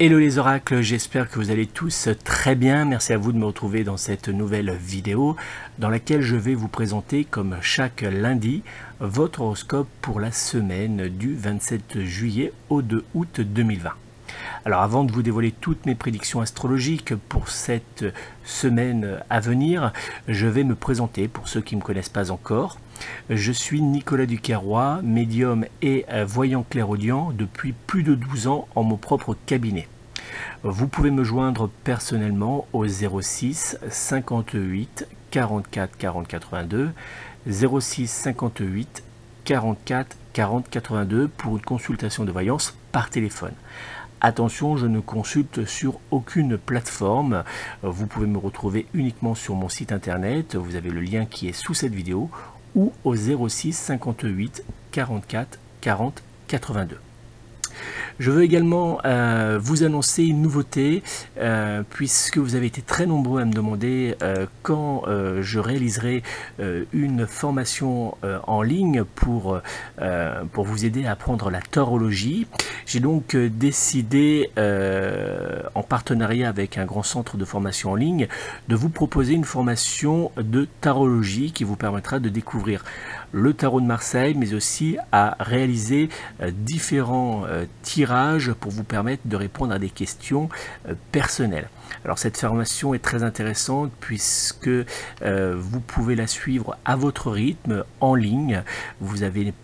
Hello les oracles, j'espère que vous allez tous très bien. Merci à vous de me retrouver dans cette nouvelle vidéo dans laquelle je vais vous présenter, comme chaque lundi, votre horoscope pour la semaine du 27 juillet au 2 août 2020. Alors avant de vous dévoiler toutes mes prédictions astrologiques pour cette semaine à venir, je vais me présenter pour ceux qui ne me connaissent pas encore. Je suis Nicolas Duquerrois, médium et voyant clairaudient depuis plus de 12 ans en mon propre cabinet. Vous pouvez me joindre personnellement au 06 58 44 40 82, 06 58 44 40 82 pour une consultation de voyance par téléphone. Attention, je ne consulte sur aucune plateforme. Vous pouvez me retrouver uniquement sur mon site internet. Vous avez le lien qui est sous cette vidéo ou au 06 58 44 40 82. Je veux également vous annoncer une nouveauté puisque vous avez été très nombreux à me demander quand je réaliserai une formation en ligne pour vous aider à apprendre la tarologie. J'ai donc décidé, en partenariat avec un grand centre de formation en ligne, de vous proposer une formation de tarologie qui vous permettra de découvrir le tarot de Marseille, mais aussi à réaliser différents tirages pour vous permettre de répondre à des questions personnelles. Alors cette formation est très intéressante puisque vous pouvez la suivre à votre rythme en ligne. Vous avez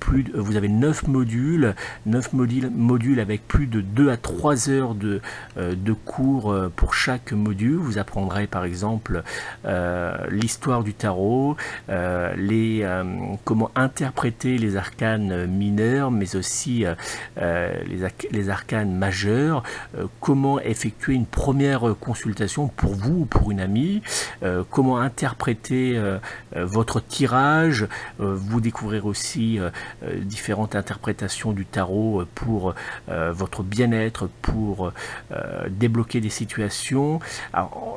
9 modules, avec plus de 2 à 3 heures de cours pour chaque module. Vous apprendrez par exemple l'histoire du tarot, comment interpréter les arcanes mineurs, mais aussi les arcanes majeurs, comment effectuer une première consultation pour vous ou pour une amie, comment interpréter votre tirage. Vous découvrirez aussi différentes interprétations du tarot pour votre bien-être, pour débloquer des situations.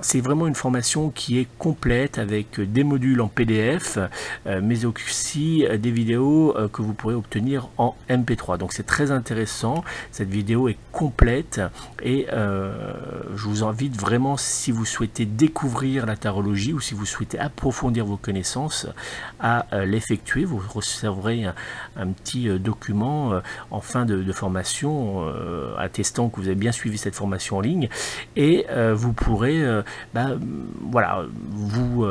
C'est vraiment une formation qui est complète avec des modules en PDF, mais aussi des vidéos que vous pourrez obtenir en MP3. Donc c'est très intéressant, cette vidéo est complète et je vous invite vraiment, si vous souhaitez découvrir la tarologie ou si vous souhaitez approfondir vos connaissances, à l'effectuer. Vous recevrez un petit document en fin de formation attestant que vous avez bien suivi cette formation en ligne et vous pourrez vous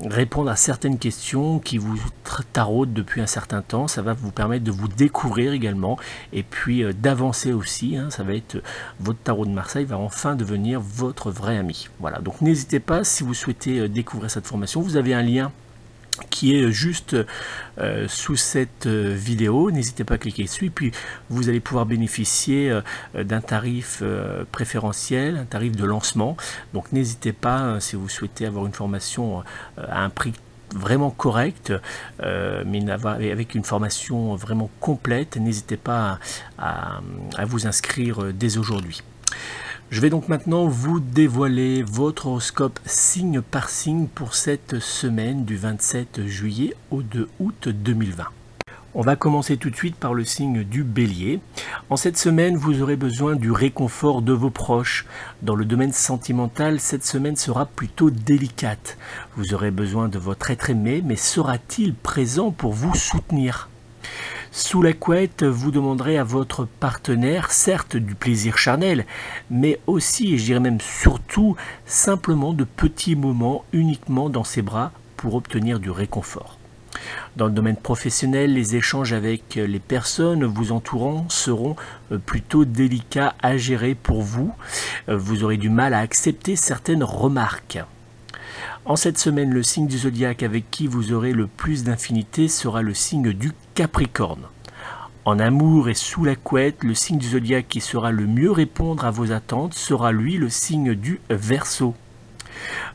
répondre à certaines questions qui vous taraudent depuis un certain temps. Ça va vous permettre de vous découvrir également et puis d'avancer aussi, hein. Ça va être votre tarot de Marseille va enfin devenir votre vrai ami. Voilà, donc n'hésitez pas, si vous souhaitez découvrir cette formation, vous avez un lien qui est juste sous cette vidéo. N'hésitez pas à cliquer dessus, puis vous allez pouvoir bénéficier d'un tarif préférentiel, un tarif de lancement. Donc n'hésitez pas, si vous souhaitez avoir une formation à un prix vraiment correct, mais avec une formation vraiment complète, n'hésitez pas à vous inscrire dès aujourd'hui. Je vais donc maintenant vous dévoiler votre horoscope signe par signe pour cette semaine du 27 juillet au 2 août 2020. On va commencer tout de suite par le signe du Bélier. En cette semaine, vous aurez besoin du réconfort de vos proches. Dans le domaine sentimental, cette semaine sera plutôt délicate. Vous aurez besoin de votre être aimé, mais sera-t-il présent pour vous soutenir ? Sous la couette, vous demanderez à votre partenaire, certes du plaisir charnel, mais aussi, et je dirais même surtout, simplement de petits moments uniquement dans ses bras pour obtenir du réconfort. Dans le domaine professionnel, les échanges avec les personnes vous entourant seront plutôt délicats à gérer pour vous. Vous aurez du mal à accepter certaines remarques. En cette semaine, le signe du zodiaque avec qui vous aurez le plus d'infinité sera le signe du Capricorne. En amour et sous la couette, le signe du zodiaque qui saura le mieux répondre à vos attentes sera lui le signe du Verseau.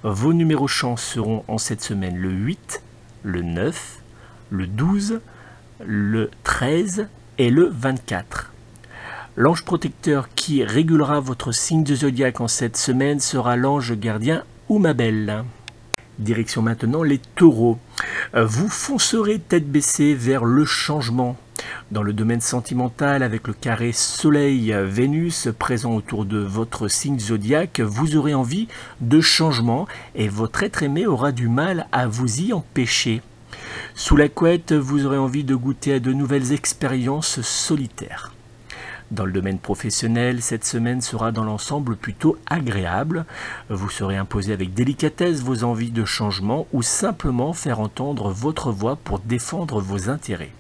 Vos numéros chance seront en cette semaine le 8, le 9, le 12, le 13 et le 24. L'ange protecteur qui régulera votre signe de zodiaque en cette semaine sera l'ange gardien Oumabel. Direction maintenant les taureaux. Vous foncerez tête baissée vers le changement. Dans le domaine sentimental, avec le carré Soleil-Vénus présent autour de votre signe zodiaque, vous aurez envie de changement et votre être aimé aura du mal à vous y empêcher. Sous la couette, vous aurez envie de goûter à de nouvelles expériences solitaires. Dans le domaine professionnel, cette semaine sera dans l'ensemble plutôt agréable. Vous saurez imposer avec délicatesse vos envies de changement ou simplement faire entendre votre voix pour défendre vos intérêts.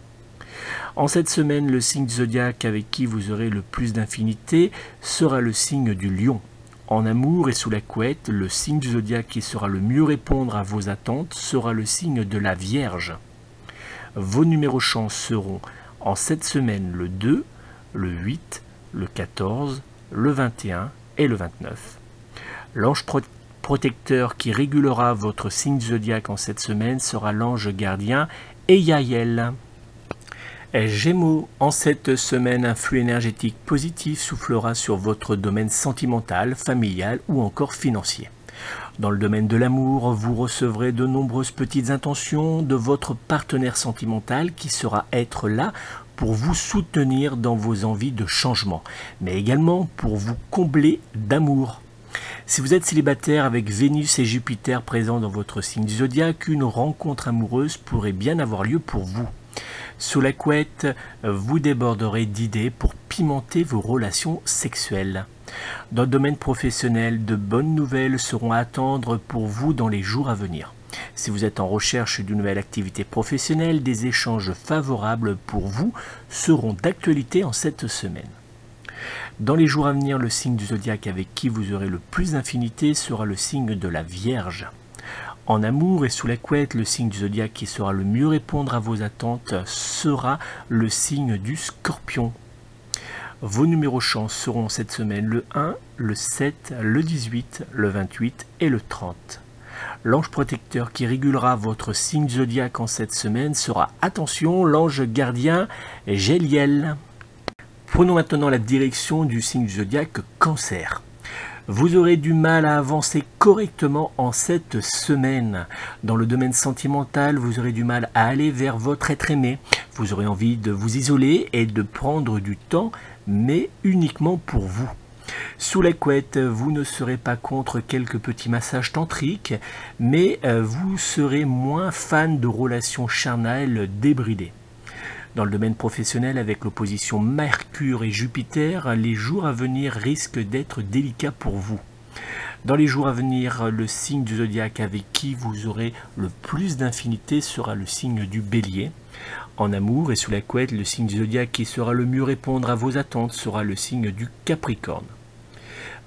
En cette semaine, le signe zodiaque avec qui vous aurez le plus d'infinité sera le signe du Lion. En amour et sous la couette, le signe zodiaque qui sera le mieux répondre à vos attentes sera le signe de la Vierge. Vos numéros chance seront en cette semaine le 2, le 8, le 14, le 21 et le 29. L'ange protecteur qui régulera votre signe zodiaque en cette semaine sera l'ange gardien Eyael. Gémeaux, en cette semaine, un flux énergétique positif soufflera sur votre domaine sentimental, familial ou encore financier. Dans le domaine de l'amour, vous recevrez de nombreuses petites intentions de votre partenaire sentimental qui sera être là pour vous soutenir dans vos envies de changement, mais également pour vous combler d'amour. Si vous êtes célibataire avec Vénus et Jupiter présents dans votre signe zodiaque, une rencontre amoureuse pourrait bien avoir lieu pour vous. Sous la couette, vous déborderez d'idées pour pimenter vos relations sexuelles. Dans le domaine professionnel, de bonnes nouvelles seront à attendre pour vous dans les jours à venir. Si vous êtes en recherche d'une nouvelle activité professionnelle, des échanges favorables pour vous seront d'actualité en cette semaine. Dans les jours à venir, le signe du zodiaque avec qui vous aurez le plus d'infinité sera le signe de la Vierge. En amour et sous la couette, le signe du zodiaque qui saura le mieux répondre à vos attentes sera le signe du Scorpion. Vos numéros chance seront cette semaine le 1, le 7, le 18, le 28 et le 30. L'ange protecteur qui régulera votre signe zodiaque en cette semaine sera, attention, l'ange gardien Géliel. Prenons maintenant la direction du signe zodiaque Cancer. Vous aurez du mal à avancer correctement en cette semaine. Dans le domaine sentimental, vous aurez du mal à aller vers votre être aimé. Vous aurez envie de vous isoler et de prendre du temps, mais uniquement pour vous. Sous la couette, vous ne serez pas contre quelques petits massages tantriques, mais vous serez moins fan de relations charnelles débridées. Dans le domaine professionnel, avec l'opposition Mercure et Jupiter, les jours à venir risquent d'être délicats pour vous. Dans les jours à venir, le signe du zodiaque avec qui vous aurez le plus d'infinité sera le signe du Bélier. En amour et sous la couette, le signe du zodiaque qui sera le mieux répondre à vos attentes sera le signe du Capricorne.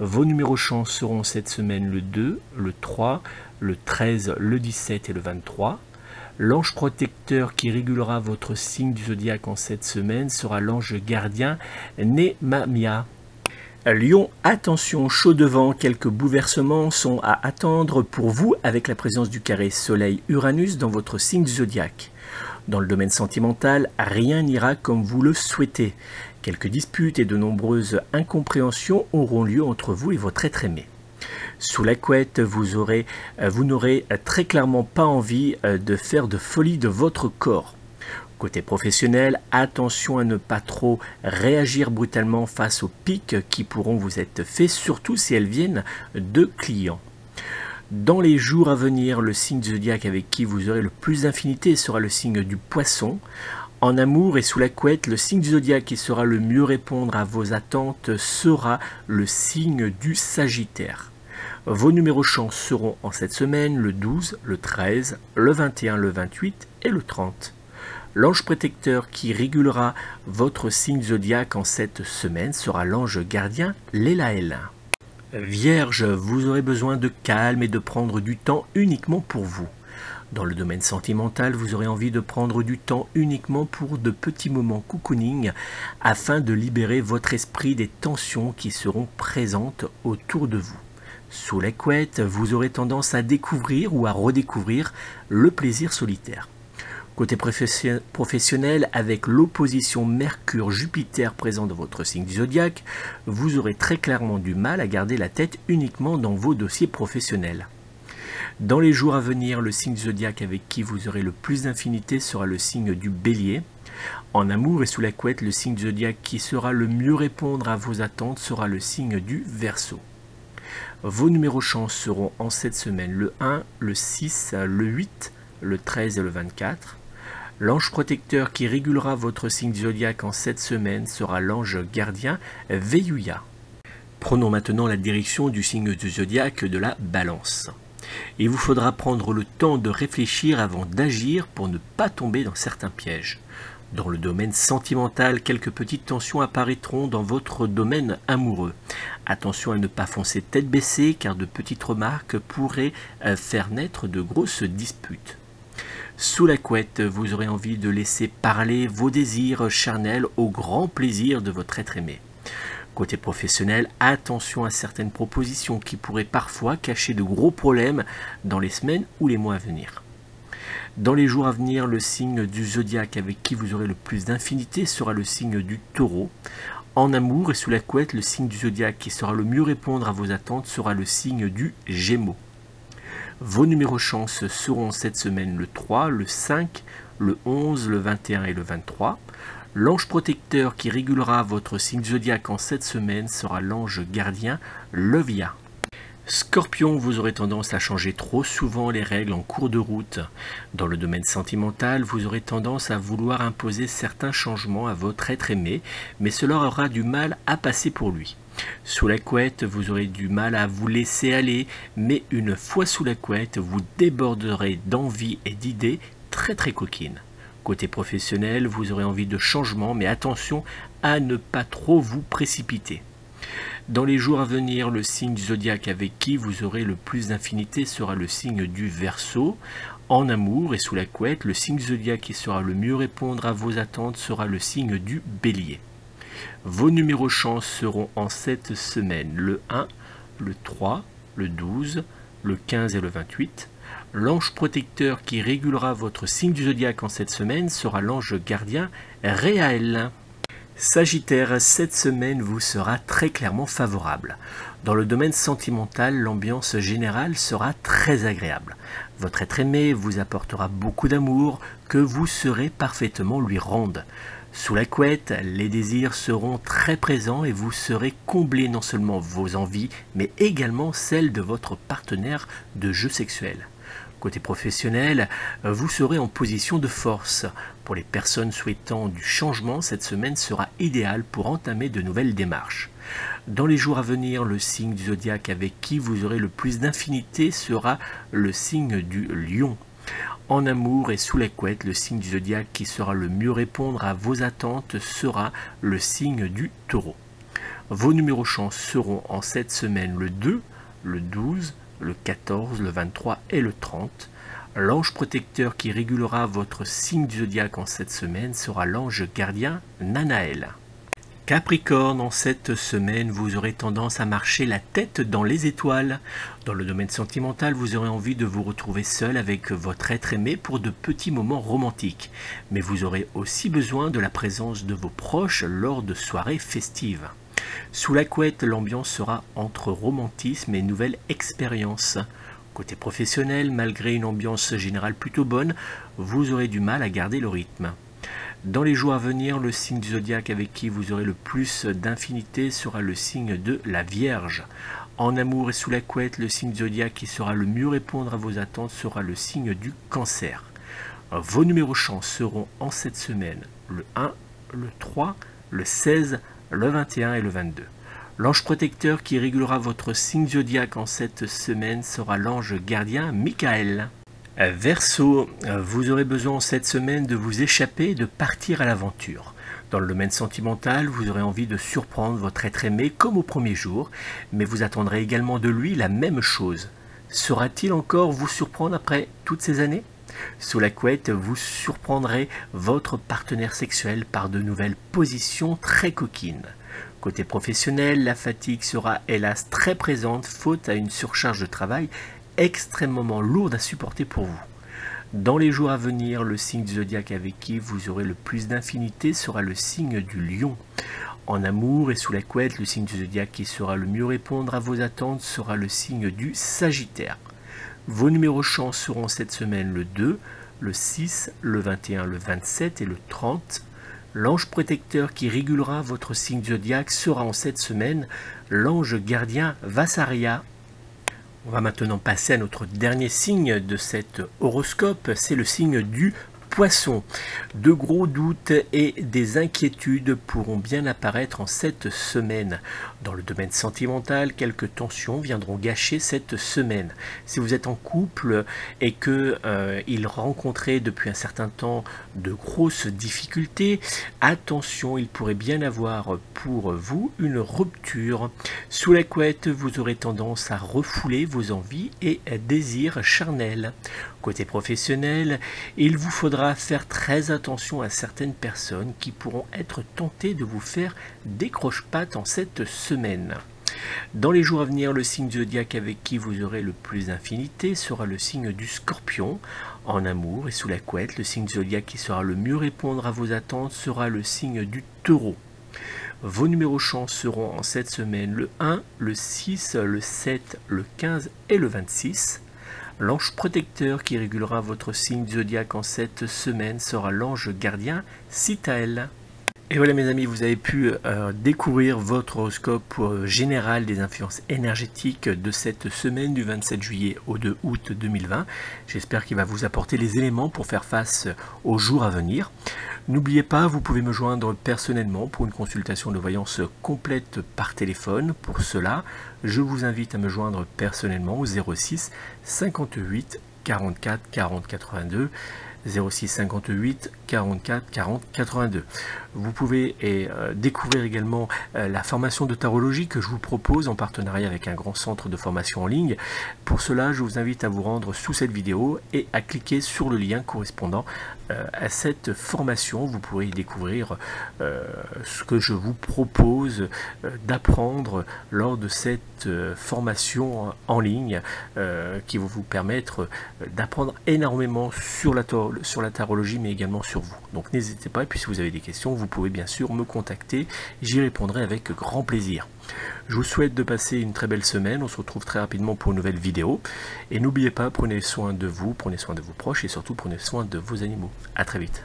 Vos numéros chance seront cette semaine le 2, le 3, le 13, le 17 et le 23. L'ange protecteur qui régulera votre signe du zodiaque en cette semaine sera l'ange gardien Némamia. Lion, attention, chaud devant, quelques bouleversements sont à attendre pour vous avec la présence du carré Soleil-Uranus dans votre signe du zodiaque. Dans le domaine sentimental, rien n'ira comme vous le souhaitez. Quelques disputes et de nombreuses incompréhensions auront lieu entre vous et votre être aimé. Sous la couette, vous n'aurez très clairement pas envie de faire de folie de votre corps. Côté professionnel, attention à ne pas trop réagir brutalement face aux piques qui pourront vous être faits, surtout si elles viennent de clients. Dans les jours à venir, le signe zodiaque avec qui vous aurez le plus d'infinité sera le signe du Poisson. En amour et sous la couette, le signe du zodiaque qui sera le mieux répondre à vos attentes sera le signe du Sagittaire. Vos numéros chance seront en cette semaine le 12, le 13, le 21, le 28 et le 30. L'ange protecteur qui régulera votre signe zodiaque en cette semaine sera l'ange gardien Lélaël. Vierge, vous aurez besoin de calme et de prendre du temps uniquement pour vous. Dans le domaine sentimental, vous aurez envie de prendre du temps uniquement pour de petits moments cocooning afin de libérer votre esprit des tensions qui seront présentes autour de vous. Sous la couette, vous aurez tendance à découvrir ou à redécouvrir le plaisir solitaire. Côté professionnel, avec l'opposition Mercure-Jupiter présent dans votre signe du zodiaque, vous aurez très clairement du mal à garder la tête uniquement dans vos dossiers professionnels. Dans les jours à venir, le signe du zodiaque avec qui vous aurez le plus d'infinité sera le signe du Bélier. En amour et sous la couette, le signe du zodiaque qui sera le mieux répondre à vos attentes sera le signe du Verseau. Vos numéros chance seront en cette semaine le 1, le 6, le 8, le 13 et le 24. L'ange protecteur qui régulera votre signe du zodiaque en cette semaine sera l'ange gardien Veillouya. Prenons maintenant la direction du signe du zodiaque de la Balance. Il vous faudra prendre le temps de réfléchir avant d'agir pour ne pas tomber dans certains pièges. Dans le domaine sentimental, quelques petites tensions apparaîtront dans votre domaine amoureux. Attention à ne pas foncer tête baissée car de petites remarques pourraient faire naître de grosses disputes. Sous la couette, vous aurez envie de laisser parler vos désirs charnels au grand plaisir de votre être aimé. Côté professionnel, attention à certaines propositions qui pourraient parfois cacher de gros problèmes dans les semaines ou les mois à venir. Dans les jours à venir, le signe du zodiaque avec qui vous aurez le plus d'infinité sera le signe du Taureau. En amour et sous la couette, le signe du zodiaque qui sera le mieux répondre à vos attentes sera le signe du Gémeaux. Vos numéros chance seront cette semaine le 3, le 5, le 11, le 21 et le 23. L'ange protecteur qui régulera votre signe zodiaque en cette semaine sera l'ange gardien Levia. Scorpion, vous aurez tendance à changer trop souvent les règles en cours de route. Dans le domaine sentimental, vous aurez tendance à vouloir imposer certains changements à votre être aimé, mais cela aura du mal à passer pour lui. Sous la couette, vous aurez du mal à vous laisser aller, mais une fois sous la couette, vous déborderez d'envie et d'idées très coquines. Côté professionnel, vous aurez envie de changement, mais attention à ne pas trop vous précipiter. Dans les jours à venir, le signe du zodiaque avec qui vous aurez le plus d'infinité sera le signe du Verseau. En amour et sous la couette, le signe du zodiaque qui sera le mieux répondre à vos attentes sera le signe du Bélier. Vos numéros chance seront en cette semaine le 1, le 3, le 12, le 15 et le 28. L'ange protecteur qui régulera votre signe du zodiaque en cette semaine sera l'ange gardien Réaël. Sagittaire, cette semaine vous sera très clairement favorable. Dans le domaine sentimental, l'ambiance générale sera très agréable. Votre être aimé vous apportera beaucoup d'amour que vous saurez parfaitement lui rendre. Sous la couette, les désirs seront très présents et vous serez comblé non seulement vos envies, mais également celles de votre partenaire de jeu sexuel. Côté professionnel, vous serez en position de force. Pour les personnes souhaitant du changement, cette semaine sera idéale pour entamer de nouvelles démarches. Dans les jours à venir, le signe du zodiaque avec qui vous aurez le plus d'infinité sera le signe du Lion. En amour et sous la couette, le signe du zodiaque qui sera le mieux répondre à vos attentes sera le signe du Taureau. Vos numéros chance seront en cette semaine le 2, le 12, le 14, le 23 et le 30. L'ange protecteur qui régulera votre signe du zodiaque en cette semaine sera l'ange gardien Nanaël. Capricorne, en cette semaine, vous aurez tendance à marcher la tête dans les étoiles. Dans le domaine sentimental, vous aurez envie de vous retrouver seul avec votre être aimé pour de petits moments romantiques. Mais vous aurez aussi besoin de la présence de vos proches lors de soirées festives. Sous la couette, l'ambiance sera entre romantisme et nouvelle expérience. Côté professionnel, malgré une ambiance générale plutôt bonne, vous aurez du mal à garder le rythme. Dans les jours à venir, le signe du zodiaque avec qui vous aurez le plus d'infinité sera le signe de la Vierge. En amour et sous la couette, le signe du zodiaque qui sera le mieux répondre à vos attentes sera le signe du Cancer. Vos numéros chance seront en cette semaine le 1, le 3, le 16, le 21 et le 22. L'ange protecteur qui régulera votre signe zodiaque en cette semaine sera l'ange gardien Michael. Verseau, vous aurez besoin cette semaine de vous échapper et de partir à l'aventure. Dans le domaine sentimental, vous aurez envie de surprendre votre être aimé comme au premier jour, mais vous attendrez également de lui la même chose. Saura-t-il encore vous surprendre après toutes ces années ? Sous la couette, vous surprendrez votre partenaire sexuel par de nouvelles positions très coquines. Côté professionnel, la fatigue sera hélas très présente faute à une surcharge de travail extrêmement lourde à supporter pour vous. Dans les jours à venir, le signe du zodiaque avec qui vous aurez le plus d'infinité sera le signe du Lion. En amour et sous la couette, le signe du zodiaque qui sera le mieux répondre à vos attentes sera le signe du Sagittaire. Vos numéros chance seront cette semaine le 2, le 6, le 21, le 27 et le 30. L'ange protecteur qui régulera votre signe zodiaque sera en cette semaine l'ange gardien Vassaria. On va maintenant passer à notre dernier signe de cet horoscope, c'est le signe du Poisson. De gros doutes et des inquiétudes pourront bien apparaître en cette semaine. Dans le domaine sentimental, quelques tensions viendront gâcher cette semaine. Si vous êtes en couple et que il rencontrait depuis un certain temps de grosses difficultés, attention, il pourrait bien avoir pour vous une rupture. Sous la couette, vous aurez tendance à refouler vos envies et désirs charnels. Côté professionnel, il vous faudra faire très attention à certaines personnes qui pourront être tentées de vous faire des croche-pattes en cette semaine. Dans les jours à venir, le signe zodiaque avec qui vous aurez le plus d'infinité sera le signe du Scorpion. En amour et sous la couette, le signe zodiaque qui sera le mieux répondre à vos attentes sera le signe du Taureau. Vos numéros chance seront en cette semaine le 1, le 6, le 7, le 15 et le 26. L'ange protecteur qui régulera votre signe zodiaque en cette semaine sera l'ange gardien Citaël. Et voilà mes amis, vous avez pu découvrir votre horoscope général des influences énergétiques de cette semaine du 27 juillet au 2 août 2020. J'espère qu'il va vous apporter les éléments pour faire face aux jours à venir. N'oubliez pas, vous pouvez me joindre personnellement pour une consultation de voyance complète par téléphone. Pour cela, je vous invite à me joindre personnellement au 06 58 44 40 82. 06 58 44 40 82. Vous pouvez découvrir également la formation de tarologie que je vous propose en partenariat avec un grand centre de formation en ligne. Pour cela, je vous invite à vous rendre sous cette vidéo et à cliquer sur le lien correspondant à cette formation. Vous pourrez y découvrir ce que je vous propose d'apprendre lors de cette formation en ligne qui va vous permettre d'apprendre énormément sur la tarologie mais également sur vous. Donc n'hésitez pas, et puis si vous avez des questions, vous pouvez bien sûr me contacter, j'y répondrai avec grand plaisir. Je vous souhaite de passer une très belle semaine, on se retrouve très rapidement pour une nouvelle vidéo, et n'oubliez pas, prenez soin de vous, prenez soin de vos proches, et surtout prenez soin de vos animaux. À très vite.